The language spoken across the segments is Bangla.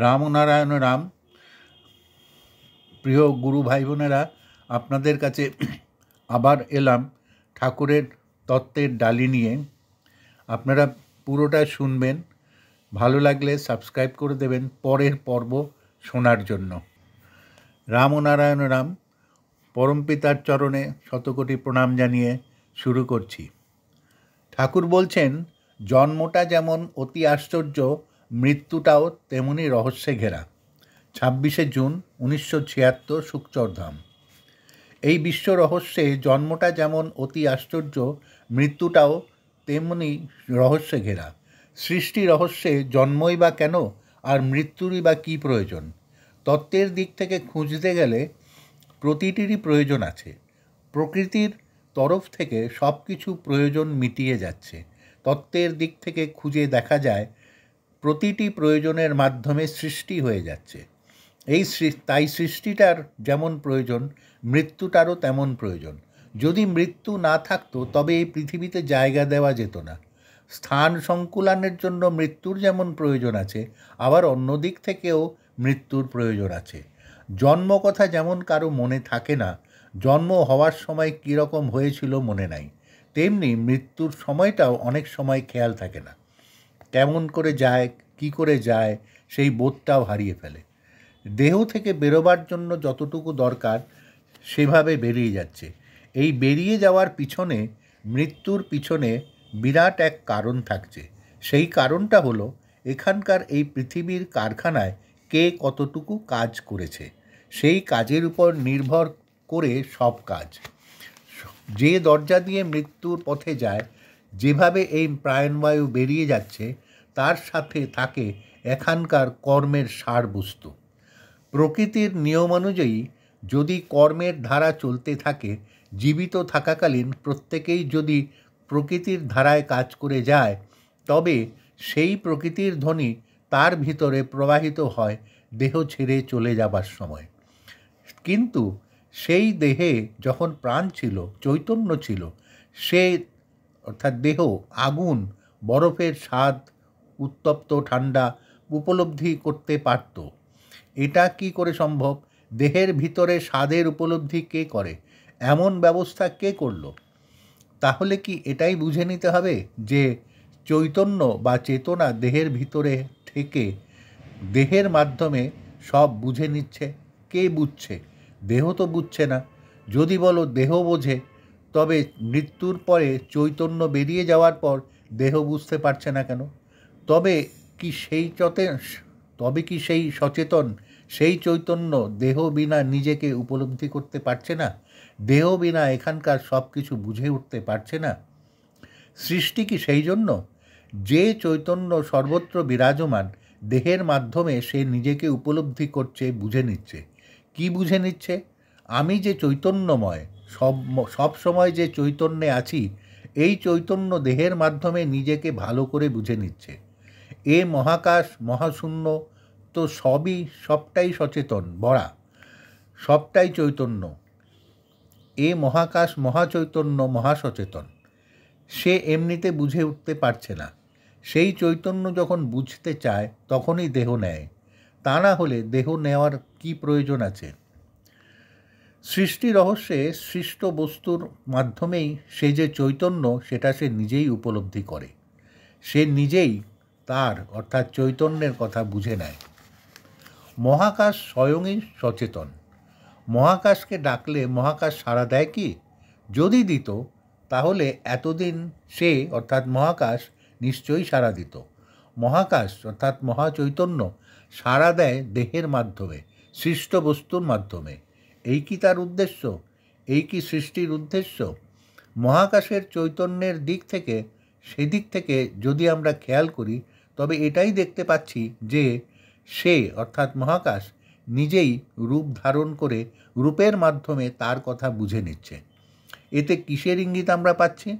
রাম ও নারায়ণ রাম। প্রিয় গুরু ভাই বোনেরা, আপনাদের কাছে আবার এলাম ঠাকুরের তত্ত্বের ডালি নিয়ে। আপনারা পুরোটা শুনবেন, ভালো লাগলে সাবস্ক্রাইব করে দেবেন পরের পর্ব শোনার জন্য। রাম ও নারায়ণ রাম। পরমপিতার চরণে শতকোটি প্রণাম জানিয়ে শুরু করছি। ঠাকুর বলছেন, জন্মটা যেমন অতি আশ্চর্য, মৃত্যুটাও তেমনি রহস্যে ঘেরা। 26শে জুন 1976, শুকচরধাম। এই বিশ্ব রহস্যে জন্মটা যেমন অতি আশ্চর্য, মৃত্যুটাও তেমনি রহস্যে ঘেরা। সৃষ্টি রহস্যে জন্মই বা কেন, আর মৃত্যুরই বা কী প্রয়োজন? তত্ত্বের দিক থেকে খুঁজতে গেলে প্রতিটিরই প্রয়োজন আছে। প্রকৃতির তরফ থেকে সব কিছু প্রয়োজন মিটিয়ে যাচ্ছে। তত্ত্বের দিক থেকে খুঁজে দেখা যায় প্রতিটি প্রয়োজনের মাধ্যমে সৃষ্টি হয়ে যাচ্ছে। তাই সৃষ্টিটার যেমন প্রয়োজন, মৃত্যুটারও তেমন প্রয়োজন। যদি মৃত্যু না থাকতো তবে এই পৃথিবীতে জায়গা দেওয়া যেত না। স্থান সংকুলানের জন্য মৃত্যুর যেমন প্রয়োজন আছে, আবার অন্য দিক থেকেও মৃত্যুর প্রয়োজন আছে। জন্ম কথা যেমন কারো মনে থাকে না, জন্ম হওয়ার সময় কীরকম হয়েছিল মনে নাই, তেমনি মৃত্যুর সময়টাও অনেক সময় খেয়াল থাকে না। কেমন করে যায়, কি করে যায়, সেই বোধটাও হারিয়ে ফেলে। দেহ থেকে বেরোবার জন্য যতটুকু দরকার সেভাবে বেরিয়ে যাচ্ছে। এই বেরিয়ে যাওয়ার পিছনে, মৃত্যুর পিছনে বিরাট এক কারণ থাকছে। সেই কারণটা হলো এখানকার এই পৃথিবীর কারখানায় কে কতটুকু কাজ করেছে, সেই কাজের উপর নির্ভর করে সব কাজ। যে দরজা দিয়ে মৃত্যুর পথে যায়, যেভাবে এই প্রাণবায়ু বেরিয়ে যাচ্ছে, তার সাথে থাকে এখানকার কর্মের সারবস্তু। প্রকৃতির নিয়ম অনুযায়ী যদি কর্মের ধারা চলতে থাকে, জীবিত থাকাকালীন প্রত্যেকেই যদি প্রকৃতির ধারায় কাজ করে যায়, তবে সেই প্রকৃতির ধ্বনি তার ভিতরে প্রবাহিত হয় দেহ ছেড়ে চলে যাবার সময়। কিন্তু সেই দেহে যখন প্রাণ ছিল, চৈতন্য ছিল, সে অর্থাৎ দেহ আগুন, বরফের স্বাদ, উত্তপ্ত ঠান্ডা উপলব্ধি করতে পারত। এটা কি করে সম্ভব? দেহের ভিতরে স্বাদের উপলব্ধি কে করে? এমন ব্যবস্থা কে করলো? তাহলে কি এটাই বুঝে নিতে হবে যে চৈতন্য বা চেতনা দেহের ভিতরে থেকে দেহের মাধ্যমে সব বুঝে নিচ্ছে? কে বুঝছে? দেহ তো বুঝছে না। যদি বলো দেহ বোঝে, তবে মৃত্যুর পরে চৈতন্য বেরিয়ে যাওয়ার পর দেহ বুঝতে পারছে না কেন? তবে কি সেই সচেতন, সেই চৈতন্য দেহ বিনা নিজেকে উপলব্ধি করতে পারছে না? দেহ বিনা এখানকার সব কিছু বুঝে উঠতে পারছে না? সৃষ্টি কি সেই জন্য? যে চৈতন্য সর্বত্র বিরাজমান, দেহের মাধ্যমে সে নিজেকে উপলব্ধি করছে, বুঝে নিচ্ছে। কি বুঝে নিচ্ছে? আমি যে চৈতন্যময়, সব সময় যে চৈতন্যে আছি, এই চৈতন্য দেহের মাধ্যমে নিজেকে ভালো করে বুঝে নিচ্ছে। এ মহাকাশ, মহাশূন্য তো সবটাই সচেতন বড়া, সবটাই চৈতন্য। এ মহাকাশ, মহাচৈতন্য, মহাসচেতন। সে এমনিতে বুঝে উঠতে পারছে না। সেই চৈতন্য যখন বুঝতে চায় তখনই দেহ নেয়। তা না হলে দেহ নেওয়ার কি প্রয়োজন আছে? সৃষ্টি রহস্যে সৃষ্ট বস্তুর মাধ্যমেই সে যে চৈতন্য, সেটা সে নিজেই উপলব্ধি করে। সে নিজেই তার অর্থাৎ চৈতন্যের কথা বুঝে নেয়। মহাকাশ স্বয়ংই সচেতন। মহাকাশকে ডাকলে মহাকাশ সাড়া দেয় কি? যদি দিত, তাহলে এতদিন সে অর্থাৎ মহাকাশ নিশ্চয়ই সাড়া দিত। মহাকাশ অর্থাৎ মহাচৈতন্য সাড়া দেয় দেহের মাধ্যমে, সৃষ্ট বস্তুর মাধ্যমে। এই কি তার উদ্দেশ্য? এই কি সৃষ্টির উদ্দেশ্য? মহাকাশের চৈতন্যের দিক থেকে, সেদিক থেকে যদি আমরা খেয়াল করি, তবে এটাই দেখতে পাচ্ছি যে সে অর্থাৎ মহাকাশ নিজেই রূপ ধারণ করে রূপের মাধ্যমে তার কথা বুঝে নিচ্ছে। এতে কিসের ইঙ্গিত আমরা পাচ্ছি?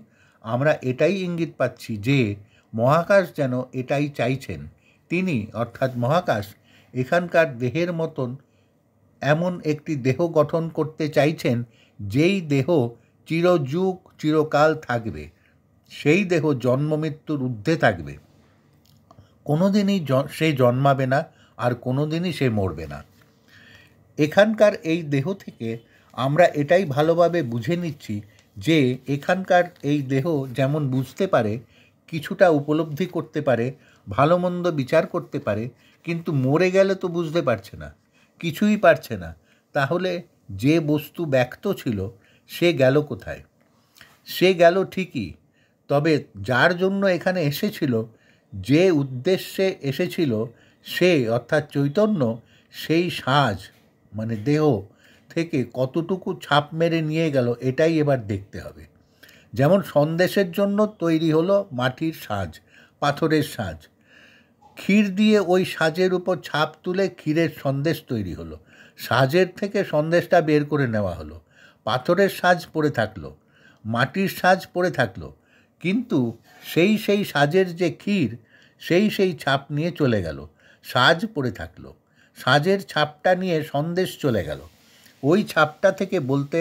আমরা এটাই ইঙ্গিত পাচ্ছি যে মহাকাশ যেন এটাই চাইছেন। তিনি অর্থাৎ মহাকাশ এখানকার দেহের মতন এমন একটি দেহ গঠন করতে চাইছেন, যেই দেহ চিরযুগ চিরকাল থাকবে। সেই দেহ জন্ম মৃত্যুর ঊর্ধ্বে থাকবে। কোনোদিনই সে জন্মাবে না, আর কোনো দিনই সে মরবে না। এখানকার এই দেহ থেকে আমরা এটাই ভালোভাবে বুঝে নিচ্ছি যে এখানকার এই দেহ যেমন বুঝতে পারে, কিছুটা উপলব্ধি করতে পারে, ভালো মন্দ বিচার করতে পারে, কিন্তু মরে গেলে তো বুঝতে পারছে না, কিছুই পারছে না। তাহলে যে বস্তু ব্যক্ত ছিল সে গেল কোথায়? সে গেল ঠিকই, তবে যার জন্য এখানে এসেছিল, যে উদ্দেশ্যে এসেছিল, সে অর্থাৎ চৈতন্য সেই সাজ মানে দেহ থেকে কতটুকু ছাপ মেরে নিয়ে গেল এটাই এবার দেখতে হবে। যেমন সন্দেশের জন্য তৈরি হলো মাটির সাজ, পাথরের সাজ, ক্ষীর দিয়ে ওই সাজের উপর ছাপ তুলে ক্ষীরের সন্দেশ তৈরি হলো, সাজের থেকে সন্দেশটা বের করে নেওয়া হলো, পাথরের সাজ পড়ে থাকলো, মাটির সাজ পড়ে থাকলো, কিন্তু সেই সাজের যে ক্ষীর সেই ছাপ নিয়ে চলে গেল, সাজ পড়ে থাকলো, সাজের ছাপটা নিয়ে সন্দেশ চলে গেল। ওই ছাপটা থেকে বলতে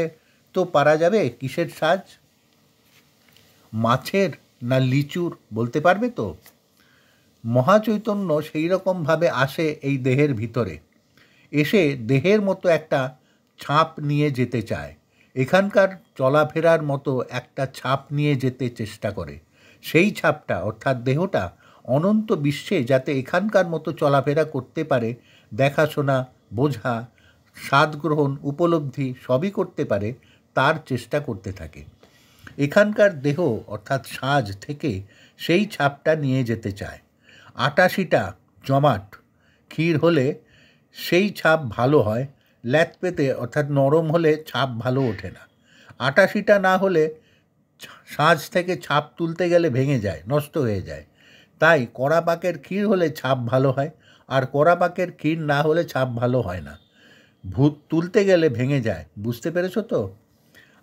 তো পারা যাবে কিসের সাজ, মাছের না লিচুর, বলতে পারবে তো? মহাচৈতন্য সেই রকমভাবে আসে এই দেহের ভিতরে, এসে দেহের মতো একটা ছাপ নিয়ে যেতে চায়, এখানকার চলাফেরার মতো একটা ছাপ নিয়ে যেতে চেষ্টা করে। সেই ছাপটা অর্থাৎ দেহটা অনন্ত বিশ্বে যাতে এখানকার মতো চলাফেরা করতে পারে, দেখাশোনা, বোঝা, স্বাদ গ্রহণ, উপলব্ধি সবই করতে পারে, তার চেষ্টা করতে থাকে। এখানকার দেহ অর্থাৎ সাজ থেকে সেই ছাপটা নিয়ে যেতে চায়। ৮৮টা জমাট ক্ষীর হলে সেই ছাপ ভালো হয়, ল্যাতপেতে অর্থাৎ নরম হলে ছাপ ভালো ওঠে না। ৮৮টা না হলে সাজ থেকে ছাপ তুলতে গেলে ভেঙে যায়, নষ্ট হয়ে যায়। তাই কড়া পাকের ক্ষীর হলে ছাপ ভালো হয়, আর কড়া পাকের ক্ষীর না হলে ছাপ ভালো হয় না, ভূত তুলতে গেলে ভেঙে যায়। বুঝতে পেরেছ তো?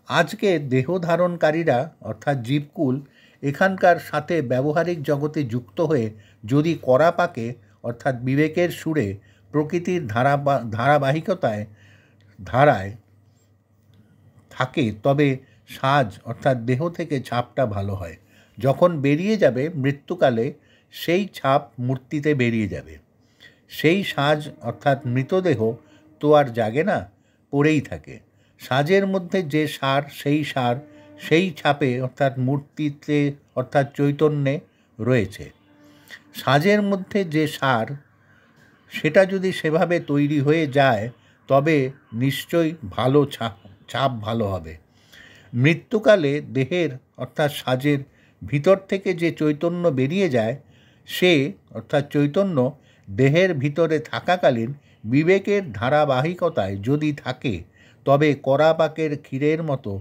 আজকে দেহ ধারণকারীরা অর্থাৎ জীবকুল এখানকার সাথে ব্যবহারিক জগতে যুক্ত হয়ে যদি কড়া পাকে অর্থাৎ বিবেকের সুরে প্রকৃতির ধারাবাহিকতায় ধারায় থাকে, তবে সাজ অর্থাৎ দেহ থেকে ছাপটা ভালো হয়। যখন বেরিয়ে যাবে মৃত্যুকালে, সেই ছাপ মূর্তিতে বেরিয়ে যাবে। সেই সাজ অর্থাৎ মৃতদেহ তো আর জাগে না, পড়েই থাকে। সাজের মধ্যে যে সার সেই ছাপে অর্থাৎ মূর্তিতে অর্থাৎ চৈতন্যে রয়েছে। সাজের মধ্যে যে সার সেটা যদি সেভাবে তৈরি হয়ে যায় তবে নিশ্চয়ই ভালো ছাপ ভালো হবে। মৃত্যুকালে দেহের অর্থাৎ সাজের ভিতর থেকে যে চৈতন্য বেরিয়ে যায়, সে অর্থাৎ চৈতন্য দেহের ভিতরে থাকাকালীন বিবেকের ধারাবাহিকতায় যদি থাকে, তবে কড়া পাকের ক্ষীরের মতো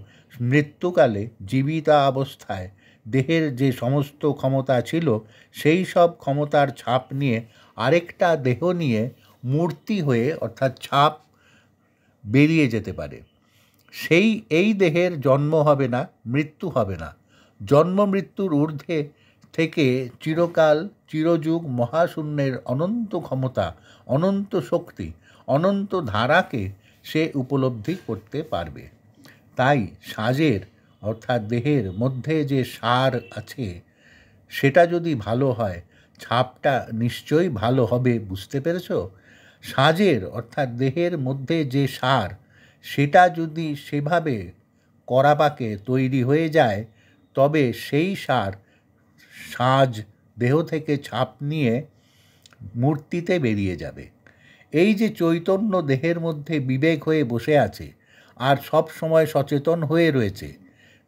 মৃত্যুকালে জীবিতা অবস্থায় দেহের যে সমস্ত ক্ষমতা ছিল, সেই সব ক্ষমতার ছাপ নিয়ে আরেকটা দেহ নিয়ে মূর্তি হয়ে অর্থাৎ ছাপ বেরিয়ে যেতে পারে। এই দেহের জন্ম হবে না, মৃত্যু হবে না। জন্ম মৃত্যুর ঊর্ধ্বে থেকে চিরকাল চিরযুগ মহাশূন্যের অনন্ত ক্ষমতা, অনন্ত শক্তি, অনন্ত ধারাকে সে উপলব্ধি করতে পারবে। তাই সাজের অর্থাৎ দেহের মধ্যে যে সার আছে সেটা যদি ভালো হয়, ছাপটা নিশ্চয়ই ভালো হবে। বুঝতে পেরেছ? সাজের অর্থাৎ দেহের মধ্যে যে সার সেটা যদি সেভাবে কড়া পাকে তৈরি হয়ে যায়, তবে সেই সাজ দেহ থেকে ছাপ নিয়ে মূর্তিতে বেরিয়ে যাবে। এই যে চৈতন্য দেহের মধ্যে বিবেক হয়ে বসে আছে আর সব সময় সচেতন হয়ে রয়েছে,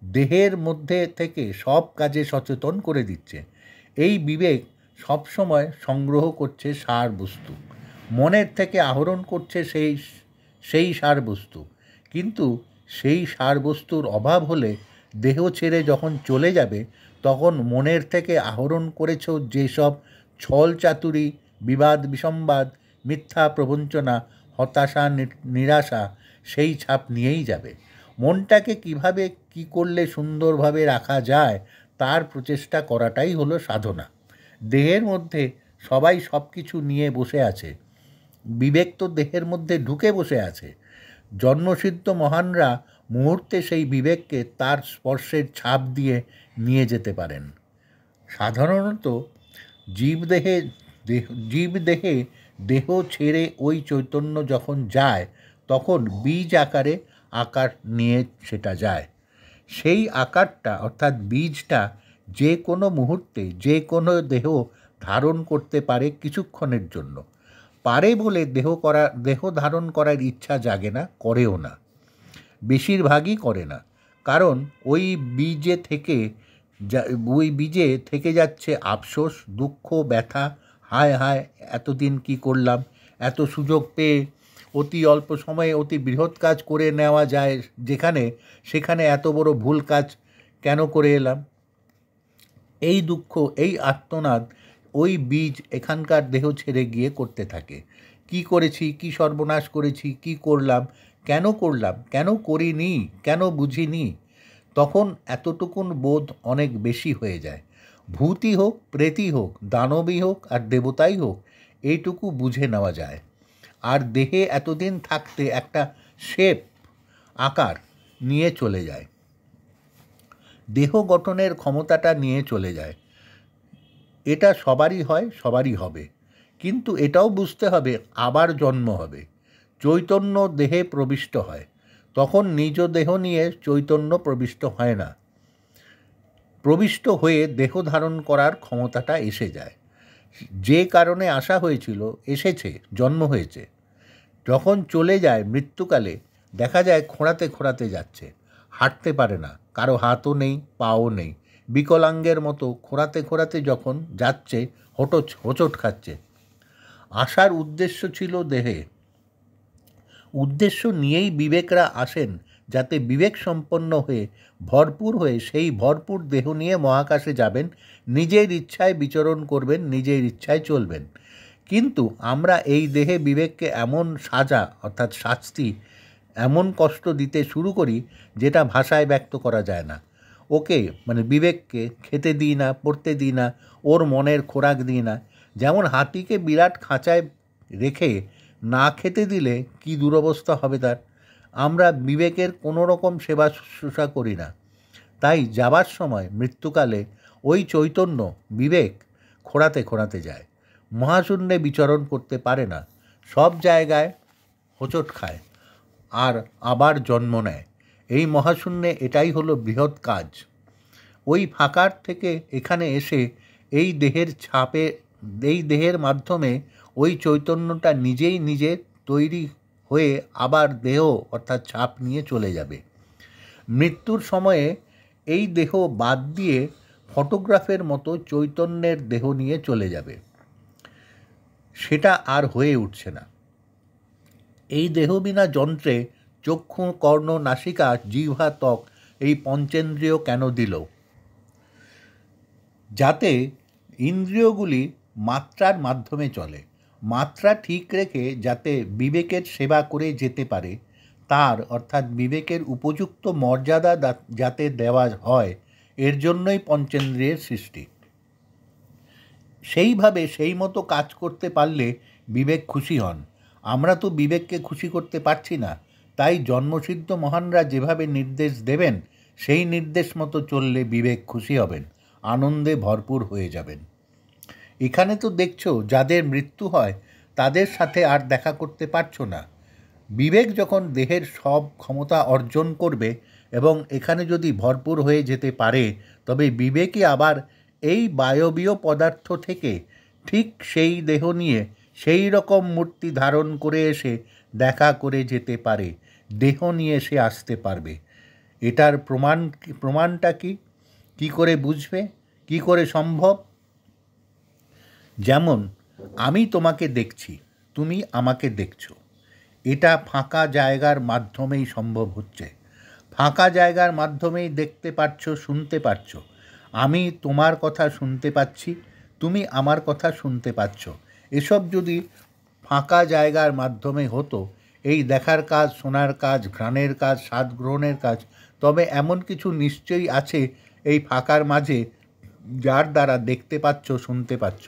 দেহের মধ্যে থেকে সব কাজে সচেতন করে দিচ্ছে, এই বিবেক সব সময় সংগ্রহ করছে সার বস্তু, মনের থেকে আহরণ করছে সেই সার বস্তু। কিন্তু সেই সার বস্তুর অভাব হলে দেহ ছেড়ে যখন চলে যাবে, তখন মনের থেকে আহরণ করেছ যেসব ছল চাতুরি, বিবাদ বিসম্বাদ, মিথ্যা প্রবঞ্চনা, হতাশা, নিরাশা, সেই ছাপ নিয়েই যাবে। মনটাকে কিভাবে কি করলে সুন্দরভাবে রাখা যায় তার প্রচেষ্টা করাটাই হলো সাধনা। দেহের মধ্যে সবাই সব কিছু নিয়ে বসে আছে, বিবেক তো দেহের মধ্যে ঢুকে বসে আছে। জন্মসিদ্ধ মহানরা মুহূর্তে সেই বিবেককে তার স্পর্শের ছাপ দিয়ে নিয়ে যেতে পারেন। সাধারণত জীবদেহে দেহ ছেড়ে ওই চৈতন্য যখন যায় তখন বীজ আকারে আকার নিয়ে সেটা যায়। সেই আকারটা অর্থাৎ বীজটা যে কোনো মুহূর্তে যে কোনো দেহ ধারণ করতে পারে কিছুক্ষণের জন্য। পারে বলে দেহ ধারণ করার ইচ্ছা জাগে না, করেও না, বেশিরভাগই করে না। কারণ ওই বীজে থেকে যাচ্ছে আফসোস, দুঃখ, ব্যথা। হায় হায়, এতদিন কি করলাম, এত সুযোগ পেয়ে অতি অল্প সময়ে অতি বৃহৎ কাজ করে নেওয়া যায় সেখানে এত বড় ভুল কাজ কেন করে এলাম। এই দুঃখ, এই আর্তনাদ ওই বীজ এখানকার দেহ ছেড়ে গিয়ে করতে থাকে। কি করেছি, কি সর্বনাশ করেছি, কি করলাম, কেন করিনি, কেন বুঝিনি। তখন এতটুকুন বোধ অনেক বেশি হয়ে যায়। ভূতই হোক, প্রেতই হোক, দানবই হোক আর দেবতাই হোক, এইটুকু বুঝে নেওয়া যায়। আর দেহে এতদিন থাকতে একটা শেপ, আকার নিয়ে চলে যায়, দেহ গঠনের ক্ষমতাটা নিয়ে চলে যায়। এটা সবারই হয়, সবারই হবে। কিন্তু এটাও বুঝতে হবে আবার জন্ম হবে, চৈতন্য দেহে প্রবিষ্ট হয়। তখন নিজ দেহ নিয়ে চৈতন্য প্রবিষ্ট হয় না, প্রবিষ্ট হয়ে দেহ ধারণ করার ক্ষমতাটা এসে যায়। যে কারণে আসা হয়েছিল এসেছে, জন্ম হয়েছে। যখন চলে যায় মৃত্যুকালে দেখা যায় খোঁড়াতে খোঁড়াতে যাচ্ছে, হাঁটতে পারে না, কারো হাতও নেই, পাও নেই, বিকলাঙ্গের মতো খোঁড়াতে খোঁড়াতে যখন যাচ্ছে হোঁচট খাচ্ছে। আসার উদ্দেশ্য ছিল দেহে, উদ্দেশ্য নিয়েই বিবেকরা আসেন, যাতে বিবেক সম্পন্ন হয়ে ভরপুর হয়ে সেই ভরপুর দেহ নিয়ে মহাকাশে যাবেন, নিজের ইচ্ছায় বিচরণ করবেন, নিজের ইচ্ছায় চলবেন। কিন্তু আমরা এই দেহে বিবেককে এমন সাজা অর্থাৎ শাস্তি, এমন কষ্ট দিতে শুরু করি যেটা ভাষায় ব্যক্ত করা যায় না। ওকে বিবেককে খেতে দিই না, পড়তে দিই না, ওর মনের খোরাক দিই না। যেমন হাতিকে বিরাট খাঁচায় রেখে না খেতে দিলে কি দুরবস্থা হবে তার। আমরা বিবেকের কোনো রকম সেবা শুশ্রূষা করি না। তাই যাবার সময় মৃত্যুকালে ওই চৈতন্য বিবেক খোঁড়াতে খোঁড়াতে যায়, মহাশূন্যে বিচরণ করতে পারে না, সব জায়গায় হোঁচট খায় আর আবার জন্ম নেয়। এই মহাশূন্যে এটাই হলো বৃহৎ কাজ। ওই ফাঁকার থেকে এখানে এসে এই দেহের মাধ্যমে ওই চৈতন্যটা নিজে তৈরি হয়ে আবার দেহ অর্থাৎ ছাপ নিয়ে চলে যাবে। মৃত্যুর সময়ে এই দেহ বাদ দিয়ে ফটোগ্রাফের মতো চৈতন্যের দেহ নিয়ে চলে যাবে, সেটা আর হয়ে উঠছে না। এই দেহবিনা যন্ত্রে চক্ষু, কর্ণ, নাসিকা, জিহ্বা, ত্বক এই পঞ্চেন্দ্রিয় কেন দিল? যাতে ইন্দ্রিয়গুলি মাত্রার মাধ্যমে চলে, মাত্রা ঠিক রেখে যাতে বিবেকের সেবা করে যেতে পারে, তার অর্থাৎ বিবেকের উপযুক্ত মর্যাদা যাতে দেওয়া হয়, এর জন্যই পঞ্চেন্দ্রিয়ের সৃষ্টি। সেইভাবে সেই মতো কাজ করতে পারলে বিবেক খুশি হন। আমরা তো বিবেককে খুশি করতে পারছি না, তাই জন্মসিদ্ধ মহানরা যেভাবে নির্দেশ দেবেন সেই নির্দেশ মতো চললে বিবেক খুশি হবেন, আনন্দে ভরপুর হয়ে যাবেন। এখানে তো দেখছো যাদের মৃত্যু হয় তাদের সাথে আর দেখা করতে পারছো না। বিবেক যখন দেহের সব ক্ষমতা অর্জন করবে এবং এখানে যদি ভরপুর হয়ে যেতে পারে, তবে বিবেকই আবার এই বায়বীয় পদার্থ থেকে ঠিক সেই দেহ নিয়ে সেই রকম মূর্তি ধারণ করে এসে দেখা করে যেতে পারে, দেহ নিয়ে সে আসতে পারবে। এটার প্রমাণটা কি করে বুঝবে, কি করে সম্ভব? যেমন আমি তোমাকে দেখছি, তুমি আমাকে দেখছো, এটা ফাঁকা জায়গার মাধ্যমেই সম্ভব হচ্ছে। ফাঁকা জায়গার মাধ্যমেই দেখতে পাচ্ছ, শুনতে পাচ্ছ। আমি তোমার কথা শুনতে পাচ্ছি, তুমি আমার কথা শুনতে পাচ্ছ। এসব যদি ফাঁকা জায়গার মাধ্যমে হতো, এই দেখার কাজ, শোনার কাজ, ঘ্রাণের কাজ, স্বাদ গ্রহণের কাজ, তবে এমন কিছু নিশ্চয়ই আছে এই ফাঁকার মাঝে যার দ্বারা দেখতে পাচ্ছ, শুনতে পাচ্ছ।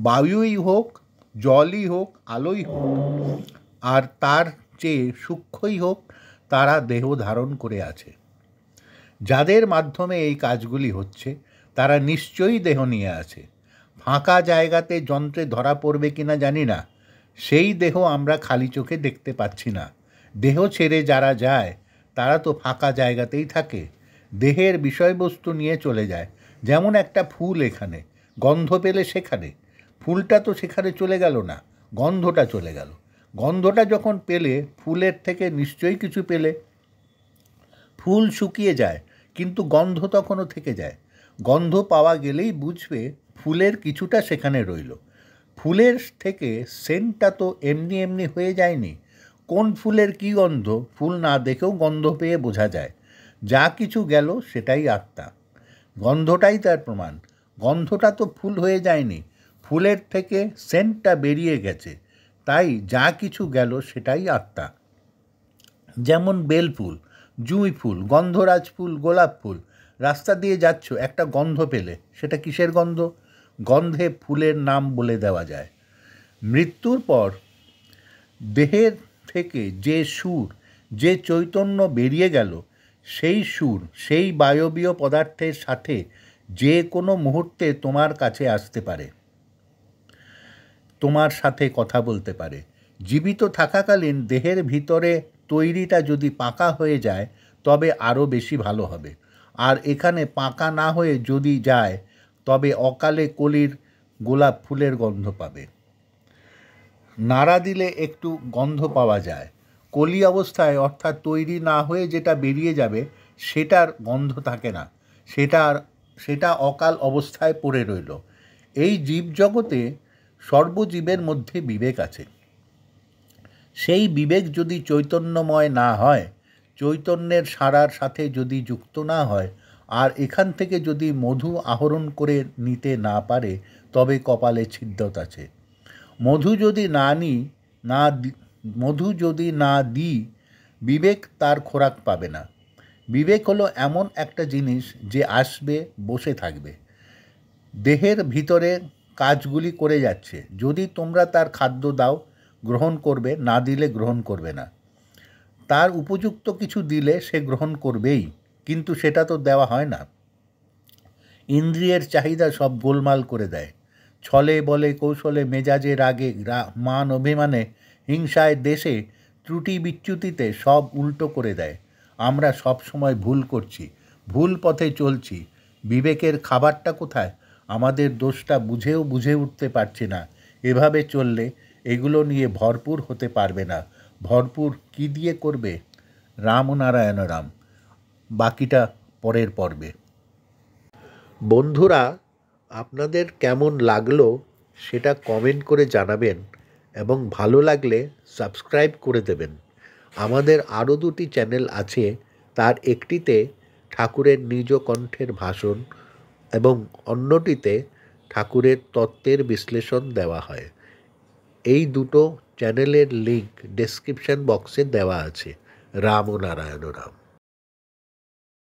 বায়ুই হোক, জলই হোক, আলোই হোক, আর তার চেয়ে সূক্ষ্মই হোক, তারা দেহ ধারণ করে আছে। যাদের মাধ্যমে এই কাজগুলি হচ্ছে তারা নিশ্চয়ই দেহ নিয়ে আছে। ফাঁকা জায়গাতে যন্ত্রে ধরা পড়বে কিনা জানি না, সেই দেহ আমরা খালি চোখে দেখতে পাচ্ছি না। দেহ ছেড়ে যারা যায় তারা তো ফাঁকা জায়গাতেই থাকে, দেহের বিষয়বস্তু নিয়ে চলে যায়। যেমন একটা ফুল এখানে, গন্ধ পেলে সেখানে, ফুলটা তো সেখানে চলে গেল না, গন্ধটা চলে গেল। গন্ধটা যখন পেলে ফুলের থেকে নিশ্চয়ই কিছু পেলে। ফুল শুকিয়ে যায় কিন্তু গন্ধ তখনও থেকে যায়। গন্ধ পাওয়া গেলেই বুঝবে ফুলের কিছুটা সেখানে রইল। ফুলের থেকে সেন্টটা তো এমনি এমনি হয়ে যায়নি। কোন ফুলের কী গন্ধ ফুল না দেখেও গন্ধ পেয়ে বোঝা যায়। যা কিছু গেল সেটাই আত্মা, গন্ধটাই তার প্রমাণ। গন্ধটা তো ফুল হয়ে যায়নি, ফুলের থেকে সেন্টটা বেরিয়ে গেছে, তাই যা কিছু গেল সেটাই আত্মা। যেমন বেল ফুল, জুঁই ফুল, গন্ধরাজ ফুল, গোলাপ ফুল, রাস্তা দিয়ে যাচ্ছ একটা গন্ধ পেলে, সেটা কিসের গন্ধ? গন্ধে ফুলের নাম বলে দেওয়া যায়। মৃত্যুর পর দেহের থেকে যে সুর, যে চৈতন্য বেরিয়ে গেল, সেই সুর সেই বায়বীয় পদার্থের সাথে যে কোনো মুহূর্তে তোমার কাছে আসতে পারে, তোমার সাথে কথা বলতে পারে। জীবিত থাকাকালীন দেহের ভিতরে তৈরিটা যদি পাকা হয়ে যায় তবে আরও বেশি ভালো হবে। আর এখানে পাকা না হয়ে যদি যায় তবে অকালে কলির গোলাপ ফুলের গন্ধ পাবে। নাড়া দিলে একটু গন্ধ পাওয়া যায়। কলি অবস্থায় অর্থাৎ তৈরি না হয়ে যেটা বেরিয়ে যাবে সেটার গন্ধ থাকে না, সেটা অকাল অবস্থায় পড়ে রইল। এই জীবজগতে সর্বজীবের মধ্যে বিবেক আছে। সেই বিবেক যদি চৈতন্যময় না হয়, চৈতন্যের সারার সাথে যদি যুক্ত না হয়, আর এখান থেকে যদি মধু আহরণ করে নিতে না পারে তবে কপালে ছিদ্রতা আছে। মধু যদি না দিই বিবেক তার খোরাক পাবে না। বিবেক হলো এমন একটা জিনিস যে আসবে, বসে থাকবে, দেহের ভিতরে কাজগুলি করে যাচ্ছে। যদি তোমরা তার খাদ্য দাও গ্রহণ করবে, না দিলে গ্রহণ করবে না। তার উপযুক্ত কিছু দিলে সে গ্রহণ করবেই, কিন্তু সেটা তো দেওয়া হয় না। ইন্দ্রিয়ের চাহিদা সব গোলমাল করে দেয়। ছলে বলে কৌশলে, মেজাজে, রাগে, মান অভিমানে, হিংসায়, দেশে, ত্রুটি বিচ্যুতিতে সব উল্টো করে দেয়। আমরা সব সময় ভুল করছি, ভুল পথে চলছি। বিবেকের খাবারটা কোথায়? আমাদের দোষটা বুঝে উঠতে পারছি না। এভাবে চললে এগুলো নিয়ে ভরপুর হতে পারবে না। ভরপুর কি দিয়ে করবে? রাম নারায়ণ রাম। বাকিটা পরের পর্বে। বন্ধুরা, আপনাদের কেমন লাগলো সেটা কমেন্ট করে জানাবেন এবং ভালো লাগলে সাবস্ক্রাইব করে দেবেন। আমাদের আরও দুটি চ্যানেল আছে, তার একটিতে ঠাকুরের নিজ কণ্ঠের ভাষণ এবং অন্যটিতে ঠাকুরের তত্ত্বের বিশ্লেষণ দেওয়া হয়। এই দুটো চ্যানেলের লিঙ্ক ডেসক্রিপশন বক্সে দেওয়া আছে। রাম নারায়ণ রাম।